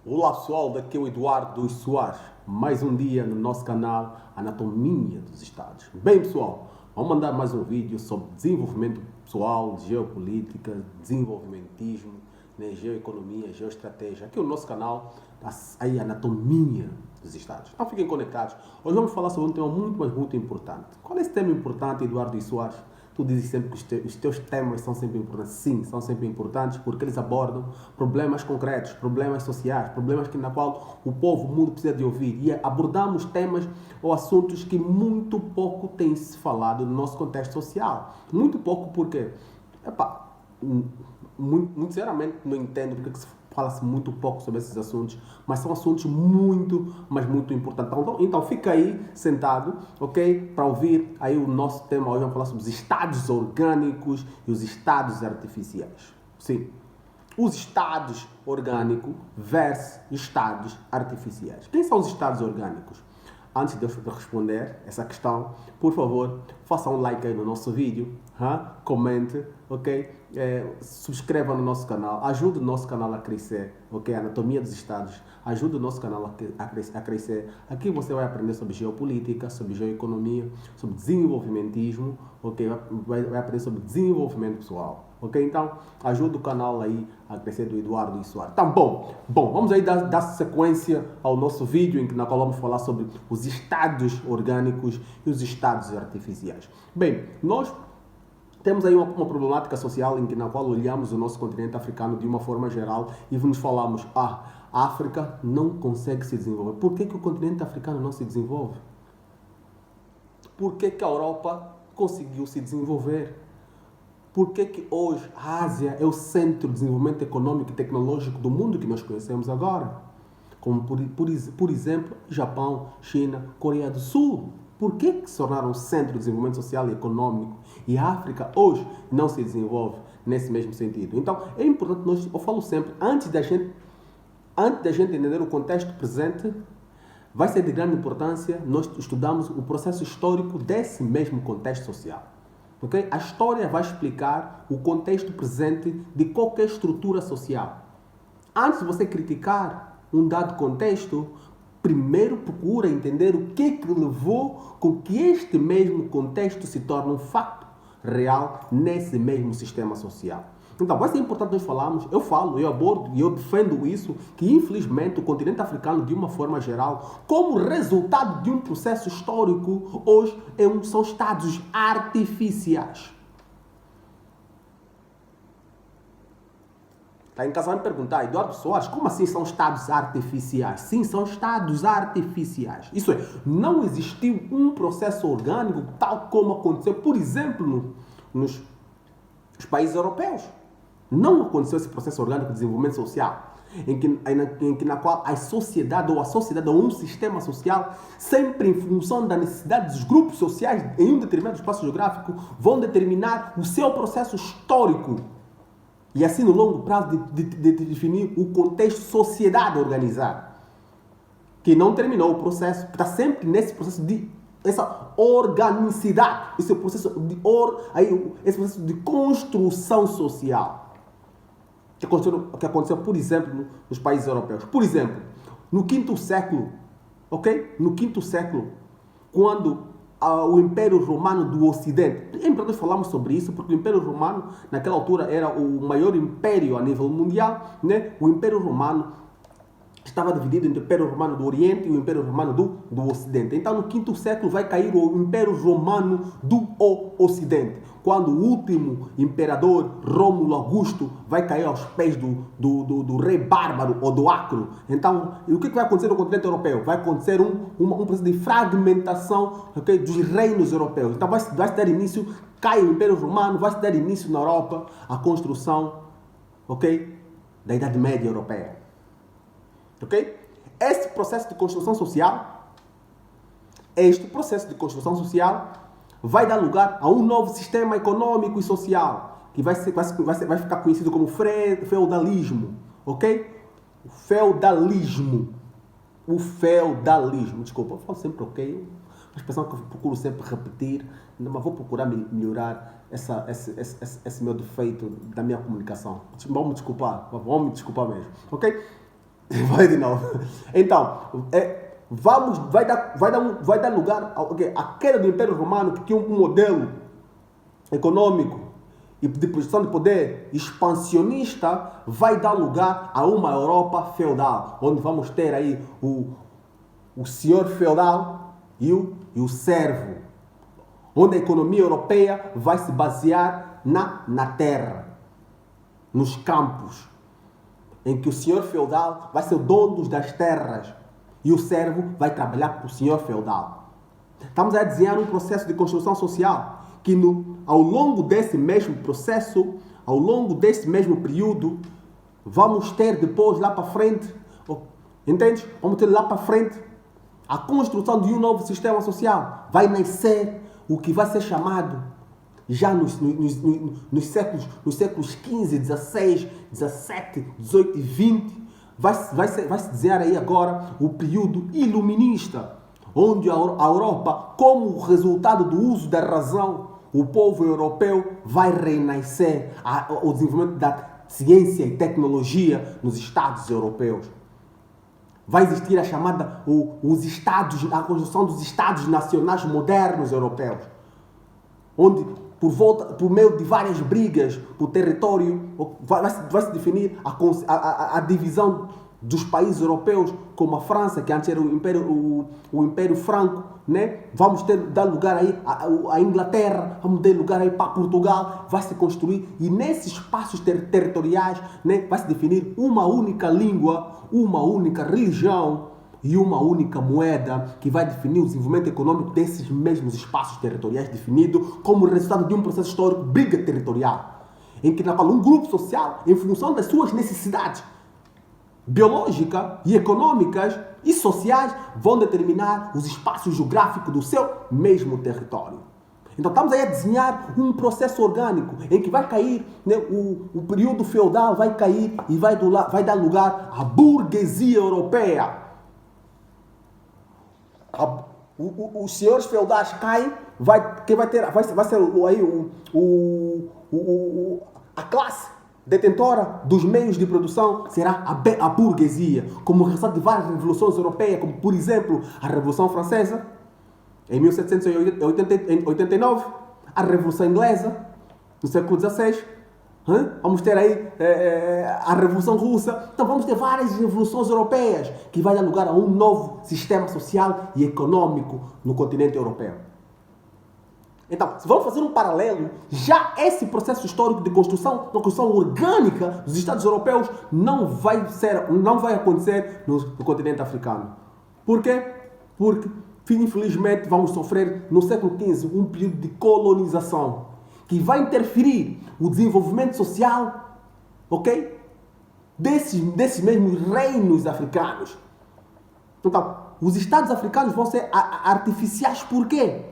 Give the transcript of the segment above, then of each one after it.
Olá pessoal, daqui é o Eduardo dos Soares. Mais um dia no nosso canal Anatomia dos Estados. Bem pessoal, vamos mandar mais um vídeo sobre desenvolvimento pessoal, geopolítica, desenvolvimentismo, geoeconomia, geoestratégia. Aqui é o nosso canal, aí Anatomia dos Estados. Então fiquem conectados. Hoje vamos falar sobre um tema muito, mas muito importante. Qual é esse tema importante, Eduardo dos Soares? Tu dizes sempre que os teus temas são sempre importantes. Sim, são sempre importantes porque eles abordam problemas concretos, problemas sociais, problemas na qual o povo, o mundo precisa de ouvir. E abordamos temas ou assuntos que muito pouco tem se falado no nosso contexto social. Muito pouco porque, muito sinceramente não entendo porque se fala-se muito pouco sobre esses assuntos, mas são assuntos muito, mas muito importantes. Então fica aí sentado, ok? Para ouvir aí o nosso tema. Hoje vamos falar sobre os estados orgânicos e os estados artificiais. Sim, os estados orgânicos versus estados artificiais. Quem são os estados orgânicos? Antes de eu responder essa questão, por favor, faça um like aí no nosso vídeo, comente, ok? Subscreva no nosso canal, ajude o nosso canal a crescer, ok? Anatomia dos Estados, ajude o nosso canal a crescer. Aqui você vai aprender sobre geopolítica, sobre geoeconomia, sobre desenvolvimentismo, ok? Vai aprender sobre desenvolvimento pessoal. Ok? Então, ajuda o canal aí a crescer do Eduardo e Soares. Então, bom, vamos aí dar sequência ao nosso vídeo na qual vamos falar sobre os estados orgânicos e os estados artificiais. Bem, nós temos aí uma problemática social na qual olhamos o nosso continente africano de uma forma geral e nos falamos, a África não consegue se desenvolver. Por que o continente africano não se desenvolve? Por que a Europa conseguiu se desenvolver? Por que hoje a Ásia é o centro de desenvolvimento econômico e tecnológico do mundo que nós conhecemos agora? Como, por exemplo, Japão, China, Coreia do Sul. Por que se tornaram centro de desenvolvimento social e econômico? E a África hoje não se desenvolve nesse mesmo sentido. Então, é importante, eu falo sempre, antes da gente entender o contexto presente, vai ser de grande importância nós estudarmos o processo histórico desse mesmo contexto social. Okay? A história vai explicar o contexto presente de qualquer estrutura social. Antes de você criticar um dado contexto, primeiro procura entender o que levou com que este mesmo contexto se torne um fato real nesse mesmo sistema social. Então, vai ser importante nós falarmos, eu abordo e eu defendo isso, que infelizmente o continente africano, de uma forma geral, como resultado de um processo histórico, hoje são estados artificiais. Está em casa vai me perguntar, Eduardo Soares, como assim são estados artificiais? Sim, são estados artificiais. Isso é, não existiu um processo orgânico tal como aconteceu, por exemplo, nos países europeus. Não aconteceu esse processo orgânico de desenvolvimento social, na qual a sociedade ou um sistema social, sempre em função da necessidade dos grupos sociais em um determinado espaço geográfico, vão determinar o seu processo histórico. E assim, no longo prazo, de definir o contexto sociedade organizada. Que não terminou o processo, está sempre nesse processo de essa organicidade, esse processo de construção social. Que aconteceu, por exemplo, nos países europeus. Por exemplo, no quinto século, ok? No quinto século, quando o Império Romano do Ocidente, é importante falarmos sobre isso, porque o Império Romano, naquela altura, era o maior império a nível mundial, né? O Império Romano estava dividido entre o Império Romano do Oriente e o Império Romano do Ocidente. Então, no quinto século, vai cair o Império Romano do Ocidente, quando o último imperador, Rômulo Augusto, vai cair aos pés do rei bárbaro ou do Acro. Então, o que vai acontecer no continente europeu? Vai acontecer um processo de fragmentação, okay, dos reinos europeus. Então, vai se dar início, cai o Império Romano, vai se dar início na Europa a construção, okay, da Idade Média Europeia. Ok? Este processo de construção social vai dar lugar a um novo sistema econômico e social que vai ficar conhecido como feudalismo. Ok? O feudalismo. Desculpa, eu falo sempre ok. Uma expressão que eu procuro sempre repetir, mas vou procurar melhorar esse meu defeito da minha comunicação. Vamos me desculpar mesmo. Ok? Vai de novo. Então, vai dar lugar à queda do Império Romano, que tinha um modelo econômico e de posição de poder expansionista, vai dar lugar a uma Europa feudal, onde vamos ter aí o senhor feudal e o servo, onde a economia europeia vai se basear na terra, nos campos, em que o senhor feudal vai ser o dono das terras e o servo vai trabalhar para o senhor feudal. Estamos a desenhar um processo de construção social que ao longo desse mesmo processo, ao longo desse mesmo período, vamos ter depois lá para frente, entende? Vamos ter lá para frente a construção de um novo sistema social. Vai nascer o que vai ser chamado, já nos séculos XV, XVI, XVII, XVIII e XX, vai se desenhar aí agora o período iluminista, onde a Europa, como resultado do uso da razão, o povo europeu vai renascer o desenvolvimento da ciência e tecnologia nos Estados europeus. Vai existir a chamada, a construção dos Estados nacionais modernos europeus, onde por meio de várias brigas por território, vai se definir a divisão dos países europeus, como a França, que antes era o Império Franco, né? Vamos dar lugar aí à Inglaterra, vamos dar lugar aí para Portugal, vai se construir, e nesses espaços territoriais, né, vai se definir uma única língua, uma única religião e uma única moeda, que vai definir o desenvolvimento econômico desses mesmos espaços territoriais, definido como resultado de um processo histórico, briga territorial, em que na qual um grupo social, em função das suas necessidades biológicas e econômicas e sociais, vão determinar os espaços geográficos do seu mesmo território. Então estamos aí a desenhar um processo orgânico em que vai cair, né, o período feudal vai cair e vai dar lugar à burguesia europeia. Os senhores feudais caem, vai ser aí a classe detentora dos meios de produção será a burguesia, como resultado de várias revoluções europeias, como por exemplo a Revolução Francesa em 1789, a Revolução Inglesa no século XVI, vamos ter aí a Revolução Russa. Então vamos ter várias revoluções europeias que vai dar lugar a um novo sistema social e econômico no continente europeu. Então, se vamos fazer um paralelo, já esse processo histórico de construção, uma construção orgânica dos Estados europeus, não vai acontecer no continente africano. Por quê? Porque, infelizmente, vamos sofrer no século XV um período de colonização que vai interferir o desenvolvimento social, ok? Desses mesmos reinos africanos. Então, os Estados africanos vão ser artificiais por quê?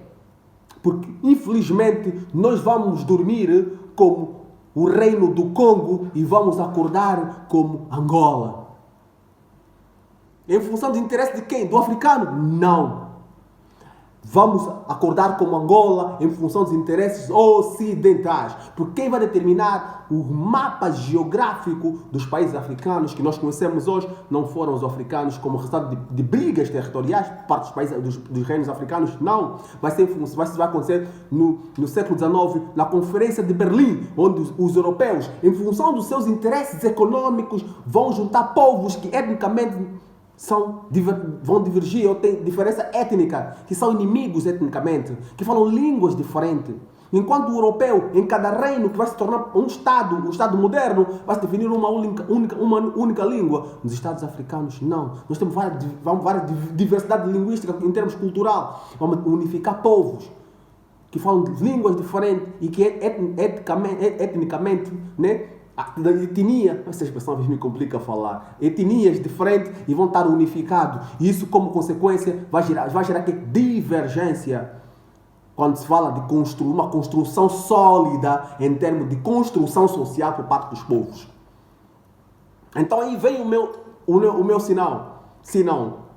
Porque, infelizmente, nós vamos dormir como o reino do Congo e vamos acordar como Angola. Em função do interesse de quem? Do africano? Não. Vamos acordar como Angola em função dos interesses ocidentais. Porque quem vai determinar o mapa geográfico dos países africanos que nós conhecemos hoje não foram os africanos como resultado de brigas territoriais por parte dos países dos reinos africanos. Não. Vai acontecer no século XIX, na Conferência de Berlim, onde os europeus, em função dos seus interesses econômicos, vão juntar povos que etnicamente vão divergir ou têm diferença étnica, que são inimigos etnicamente, que falam línguas diferentes. Enquanto o europeu, em cada reino que vai se tornar um Estado moderno, vai se definir uma única língua. Nos Estados africanos, não. Nós temos várias diversidade linguística em termos cultural. Vamos unificar povos que falam línguas diferentes e que etnicamente, né? A etnia, essa expressão me complica falar, etnias diferentes e vão estar unificados. E isso, como consequência, vai gerar que divergência quando se fala de construir uma construção sólida em termos de construção social por parte dos povos. Então aí vem o meu sinal,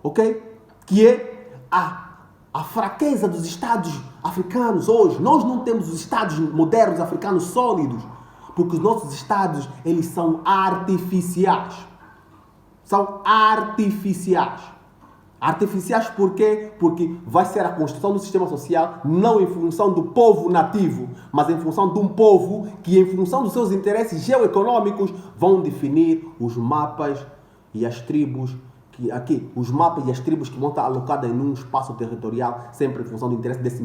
ok? Que é a fraqueza dos Estados africanos hoje. Nós não temos os Estados modernos africanos sólidos, porque os nossos estados, eles são artificiais. são artificiais. Artificiais por quê? Porque vai ser a construção do sistema social não em função do povo nativo, mas em função de um povo que, em função dos seus interesses geoeconômicos, vão definir os mapas e as tribos os mapas e as tribos que vão estar alocadas em um espaço territorial, sempre em função do interesse dessa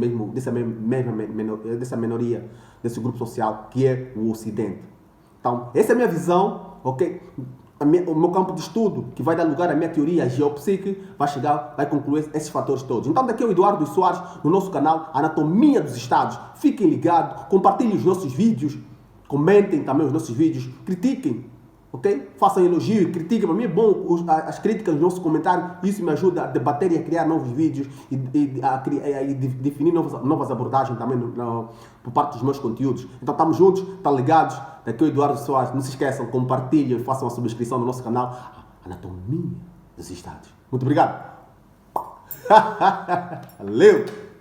minoria, desse grupo social, que é o Ocidente. Então, essa é a minha visão, ok? O meu campo de estudo, que vai dar lugar à minha teoria geopsique, vai concluir esses fatores todos. Então, daqui é o Eduardo Soares, no nosso canal Anatomia dos Estados. Fiquem ligados, compartilhem os nossos vídeos, comentem também os nossos vídeos, critiquem, ok? Façam elogio e critiquem. Para mim é bom as críticas nos nossos comentários, isso me ajuda a debater e a criar novos vídeos e a definir novas abordagens também por parte dos meus conteúdos. Então, estamos juntos, estão ligados. Daqui é o Eduardo Soares. Não se esqueçam, compartilhem e façam a subscrição no nosso canal Anatomia dos Estados. Muito obrigado. Valeu!